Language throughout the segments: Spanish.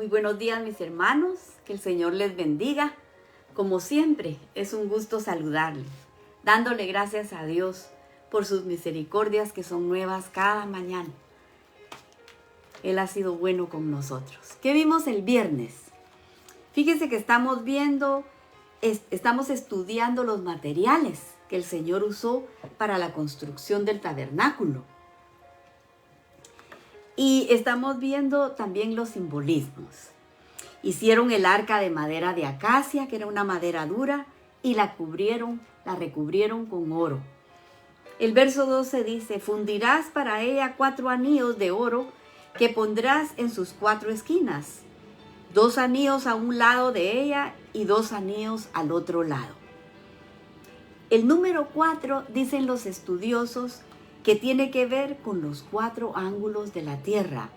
Muy buenos días, mis hermanos, que el Señor les bendiga. Como siempre, es un gusto saludarles, dándole gracias a Dios por sus misericordias que son nuevas cada mañana. Él ha sido bueno con nosotros. ¿Qué vimos el viernes? Fíjense que estamos estudiando los materiales que el Señor usó para la construcción del tabernáculo. Y estamos viendo también los simbolismos. Hicieron el arca de madera de acacia, que era una madera dura, y la recubrieron con oro. El verso 12 dice: fundirás para ella 4 anillos de oro que pondrás en sus 4 esquinas, 2 anillos a un lado de ella y 2 anillos al otro lado. El número 4, dicen los estudiosos, que tiene que ver con los 4 ángulos de la tierra,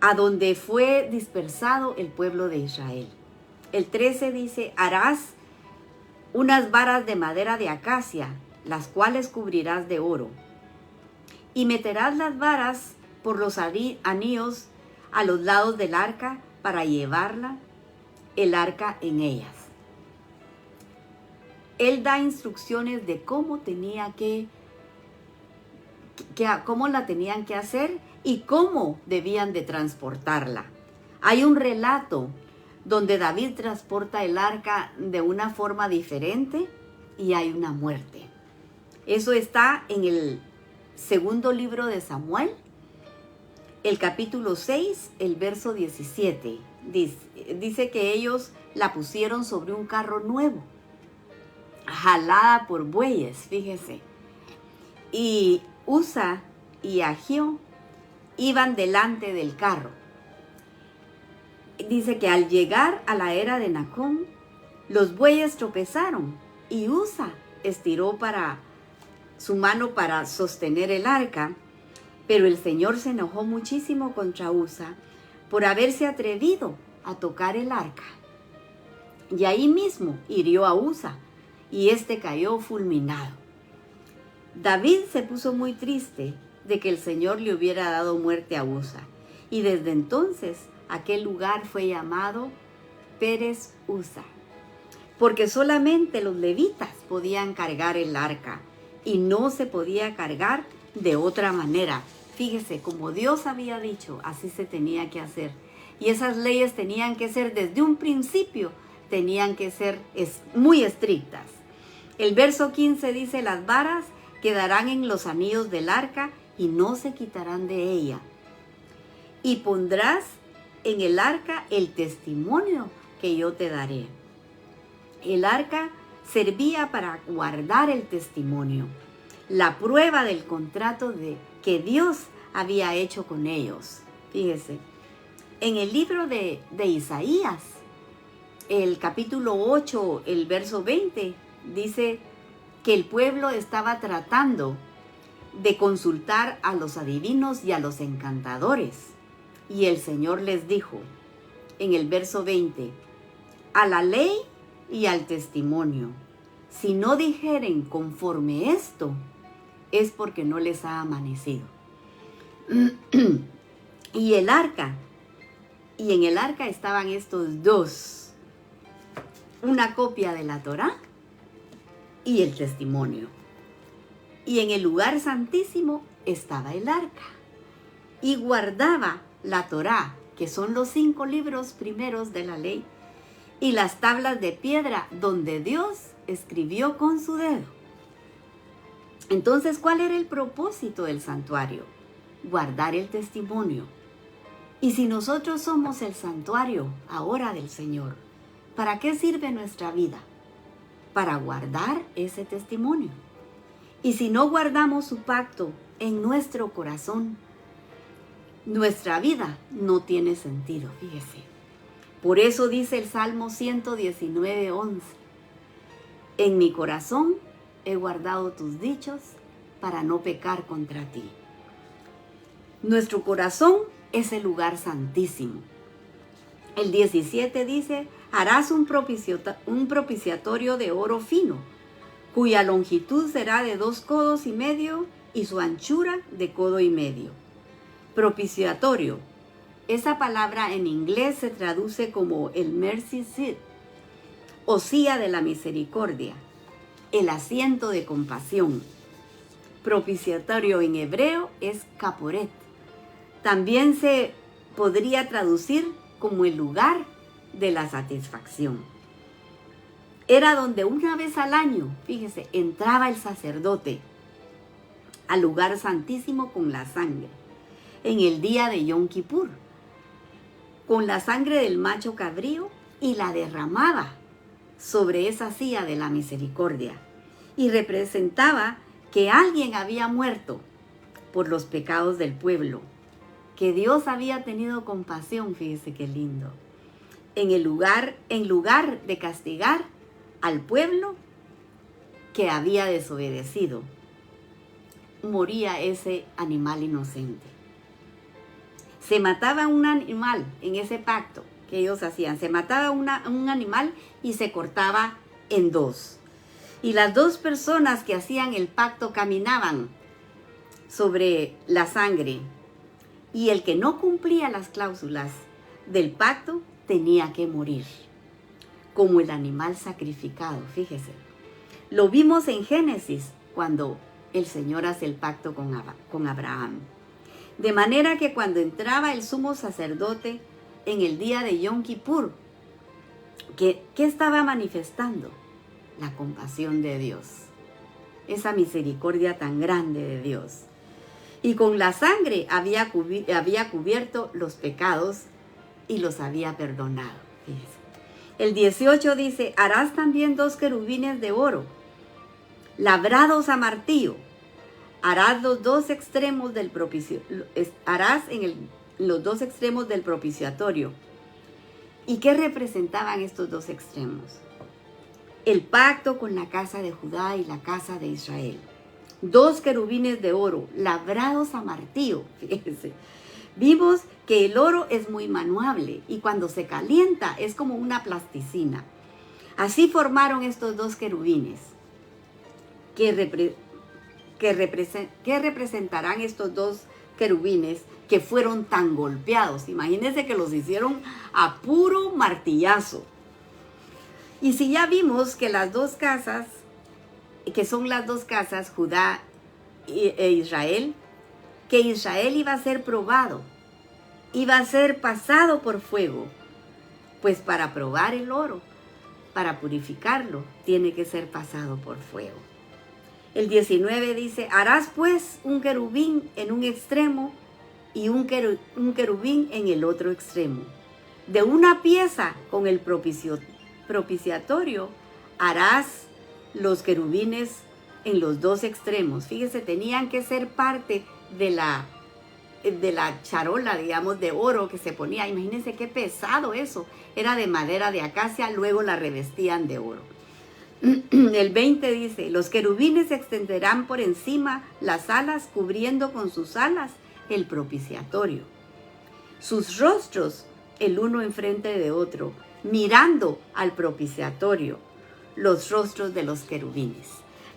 a donde fue dispersado el pueblo de Israel. El 13 dice: harás unas varas de madera de acacia, las cuales cubrirás de oro, y meterás las varas por los anillos a los lados del arca para llevarla, el arca en ellas. Él da instrucciones de cómo cómo la tenían que hacer y cómo debían de transportarla. Hay un relato donde David transporta el arca de una forma diferente y hay una muerte. Eso está en el segundo libro de Samuel, el capítulo 6, el verso 17. Dice que ellos la pusieron sobre un carro nuevo, jalada por bueyes, fíjese. Y Usa y Ahio iban delante del carro. Dice que al llegar a la era de Nacón, los bueyes tropezaron y Usa estiró su mano para sostener el arca, pero el Señor se enojó muchísimo contra Usa por haberse atrevido a tocar el arca. Y ahí mismo hirió a Usa y éste cayó fulminado. David se puso muy triste de que el Señor le hubiera dado muerte a Usa, y desde entonces aquel lugar fue llamado Pérez Usa, porque solamente los levitas podían cargar el arca y no se podía cargar de otra manera. Fíjese, como Dios había dicho, así se tenía que hacer. Y esas leyes tenían que ser desde un principio, tenían que ser muy estrictas. El verso 15 dice: las varas quedarán en los anillos del arca y no se quitarán de ella. Y pondrás en el arca el testimonio que yo te daré. El arca servía para guardar el testimonio, la prueba del contrato que Dios había hecho con ellos. Fíjese, en el libro de Isaías, el capítulo 8, el verso 20, dice que el pueblo estaba tratando de consultar a los adivinos y a los encantadores. Y el Señor les dijo, en el verso 20, a la ley y al testimonio, si no dijeren conforme esto, es porque no les ha amanecido. Y en el arca estaban estos dos, una copia de la Torá y el testimonio. Y en el lugar santísimo estaba el arca y guardaba la Torá, que son los 5 libros primeros de la ley, y las tablas de piedra donde Dios escribió con su dedo. Entonces, ¿cuál era el propósito del santuario? Guardar el testimonio. Y si nosotros somos el santuario ahora del Señor, ¿para qué sirve nuestra vida? Para guardar ese testimonio. Y si no guardamos su pacto en nuestro corazón, nuestra vida no tiene sentido, fíjese. Por eso dice el Salmo 119:11, en mi corazón he guardado tus dichos para no pecar contra ti. Nuestro corazón es el lugar santísimo. El 17 dice: harás un propiciatorio de oro fino, cuya longitud será de 2 codos y medio y su anchura de codo y medio. Propiciatorio Esa palabra en inglés se traduce como el mercy seat, o silla de la misericordia, el asiento de compasión. Propiciatorio en hebreo es caporet. También se podría traducir como el lugar de la satisfacción. Era donde una vez al año, fíjese, entraba el sacerdote al lugar santísimo con la sangre, en el día de Yom Kippur, con la sangre del macho cabrío, y la derramaba sobre esa silla de la misericordia, y representaba que alguien había muerto por los pecados del pueblo, que Dios había tenido compasión, fíjese qué lindo. En lugar de castigar al pueblo que había desobedecido, moría ese animal inocente. Se mataba un animal en ese pacto que ellos hacían. Se mataba un animal y se cortaba en dos. Y las dos personas que hacían el pacto caminaban sobre la sangre. Y el que no cumplía las cláusulas del pacto tenía que morir, como el animal sacrificado, fíjese. Lo vimos en Génesis cuando el Señor hace el pacto con Abraham. De manera que cuando entraba el sumo sacerdote en el día de Yom Kippur, ¿qué estaba manifestando? La compasión de Dios, esa misericordia tan grande de Dios. Y con la sangre había cubierto los pecados y los había perdonado. Fíjese. El 18 dice, harás también 2 querubines de oro, labrados a martillo. Harás los dos extremos del los dos extremos del propiciatorio. ¿Y qué representaban estos dos extremos? El pacto con la casa de Judá y la casa de Israel. 2 querubines de oro, labrados a martillo. Fíjense. Vimos que el oro es muy manuable y cuando se calienta es como una plasticina. Así formaron estos 2 querubines. ¿Qué representarán estos 2 querubines que fueron tan golpeados? Imagínense que los hicieron a puro martillazo. Y si ya vimos que las dos casas, que son las dos casas, Judá e Israel, que Israel iba a ser probado, iba a ser pasado por fuego, pues para probar el oro, para purificarlo, tiene que ser pasado por fuego. El 19 dice, harás pues un querubín en un extremo y un querubín en el otro extremo. De una pieza con el propiciatorio harás los querubines en los 2 extremos. Fíjese, tenían que ser parte de la charola, digamos, de oro que se ponía. Imagínense qué pesado eso. Era de madera de acacia, luego la revestían de oro. El 20 dice, los querubines extenderán por encima las alas, cubriendo con sus alas el propiciatorio. Sus rostros, el uno enfrente de otro, mirando al propiciatorio, los rostros de los querubines.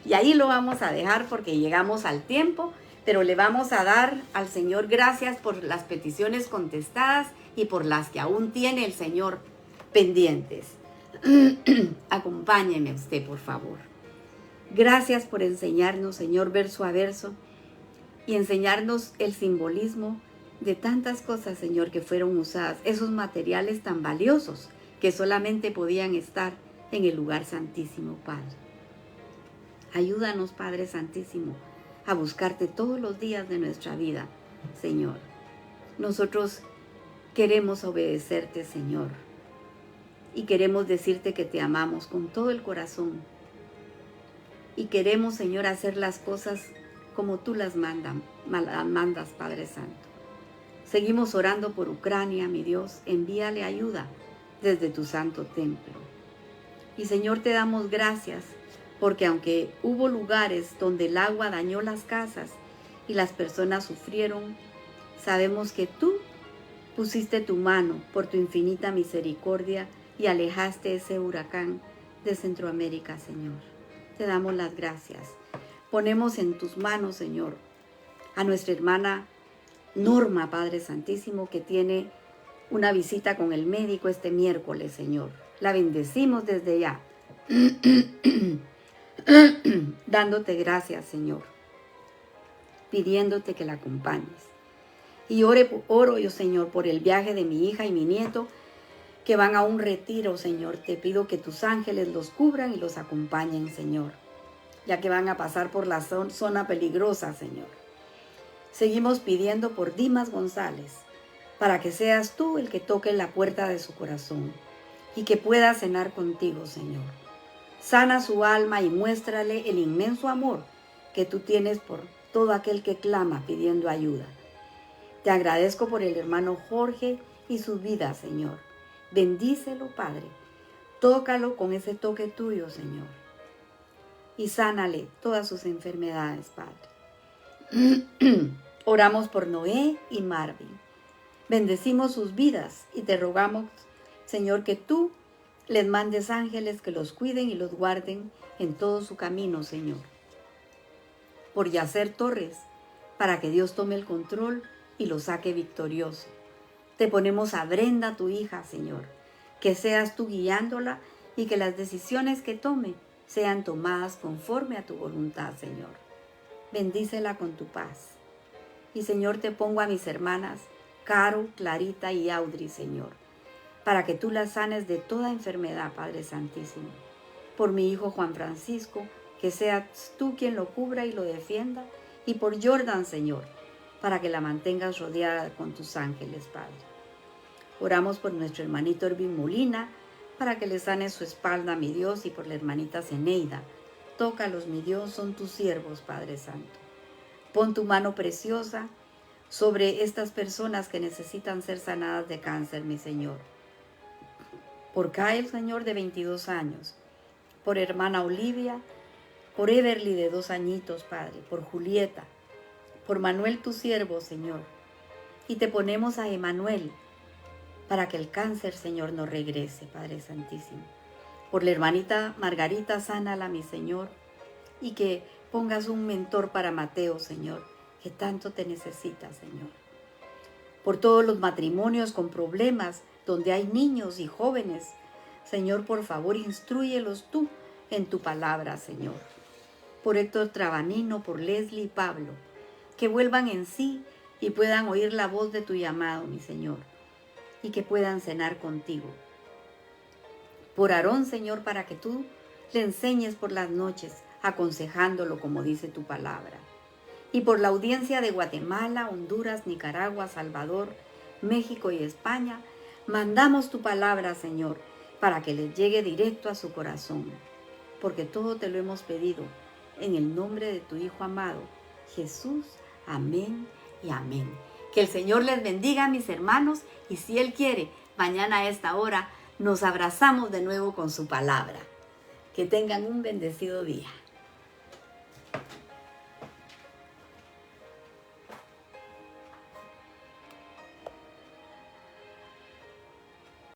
Y ahí lo vamos a dejar porque llegamos al tiempo, pero le vamos a dar al Señor gracias por las peticiones contestadas y por las que aún tiene el Señor pendientes. Acompáñeme usted, por favor. Gracias por enseñarnos, Señor, verso a verso, y enseñarnos el simbolismo de tantas cosas, Señor, que fueron usadas, esos materiales tan valiosos que solamente podían estar en el lugar santísimo, Padre. Ayúdanos, Padre Santísimo, a buscarte todos los días de nuestra vida, Señor. Nosotros queremos obedecerte, Señor, y queremos decirte que te amamos con todo el corazón. Y queremos, Señor, hacer las cosas como tú las mandas, Padre Santo. Seguimos orando por Ucrania, mi Dios. Envíale ayuda desde tu santo templo. Y, Señor, te damos gracias porque aunque hubo lugares donde el agua dañó las casas y las personas sufrieron, sabemos que tú pusiste tu mano por tu infinita misericordia y alejaste ese huracán de Centroamérica, Señor. Te damos las gracias. Ponemos en tus manos, Señor, a nuestra hermana Norma, Padre Santísimo, que tiene una visita con el médico este miércoles, Señor. La bendecimos desde ya. Dándote gracias, Señor. Pidiéndote que la acompañes. Y oro yo, Señor, por el viaje de mi hija y mi nieto que van a un retiro, Señor. Te pido que tus ángeles los cubran y los acompañen, Señor, ya que van a pasar por la zona peligrosa, Señor. Seguimos pidiendo por Dimas González, para que seas tú el que toque la puerta de su corazón y que pueda cenar contigo, Señor. Sana su alma y muéstrale el inmenso amor que tú tienes por todo aquel que clama pidiendo ayuda. Te agradezco por el hermano Jorge y su vida, Señor. Bendícelo, Padre. Tócalo con ese toque tuyo, Señor. Y sánale todas sus enfermedades, Padre. Oramos por Noé y Marvin. Bendecimos sus vidas y te rogamos, Señor, que tú les mandes ángeles que los cuiden y los guarden en todo su camino, Señor. Por Yacer Torres, para que Dios tome el control y lo saque victorioso. Te ponemos a Brenda, tu hija, Señor, que seas tú guiándola y que las decisiones que tome sean tomadas conforme a tu voluntad, Señor. Bendícela con tu paz. Y, Señor, te pongo a mis hermanas, Caro, Clarita y Audrey, Señor, para que tú las sanes de toda enfermedad, Padre Santísimo. Por mi hijo Juan Francisco, que seas tú quien lo cubra y lo defienda. Y por Jordan, Señor, para que la mantengas rodeada con tus ángeles, Padre. Oramos por nuestro hermanito Ervin Molina, para que le sane su espalda, mi Dios, y por la hermanita Zeneida. Tócalos, mi Dios, son tus siervos, Padre Santo. Pon tu mano preciosa sobre estas personas que necesitan ser sanadas de cáncer, mi Señor. Por Kyle, Señor, de 22 años. Por hermana Olivia. Por Everly, de 2 añitos, Padre. Por Julieta. Por Manuel, tu siervo, Señor. Y te ponemos a Emanuel, para que el cáncer, Señor, no regrese, Padre Santísimo. Por la hermanita Margarita, sánala, mi Señor, y que pongas un mentor para Mateo, Señor, que tanto te necesita, Señor. Por todos los matrimonios con problemas, donde hay niños y jóvenes, Señor, por favor, instrúyelos tú en tu palabra, Señor. Por Héctor Trabanino, por Leslie y Pablo, que vuelvan en sí y puedan oír la voz de tu llamado, mi Señor, y que puedan cenar contigo. Por Aarón, Señor, para que tú le enseñes por las noches, aconsejándolo como dice tu palabra. Y por la audiencia de Guatemala, Honduras, Nicaragua, Salvador, México y España, mandamos tu palabra, Señor, para que les llegue directo a su corazón, porque todo te lo hemos pedido en el nombre de tu Hijo amado, Jesús. Amén y amén. Que el Señor les bendiga, mis hermanos, y si Él quiere, mañana a esta hora nos abrazamos de nuevo con su palabra. Que tengan un bendecido día.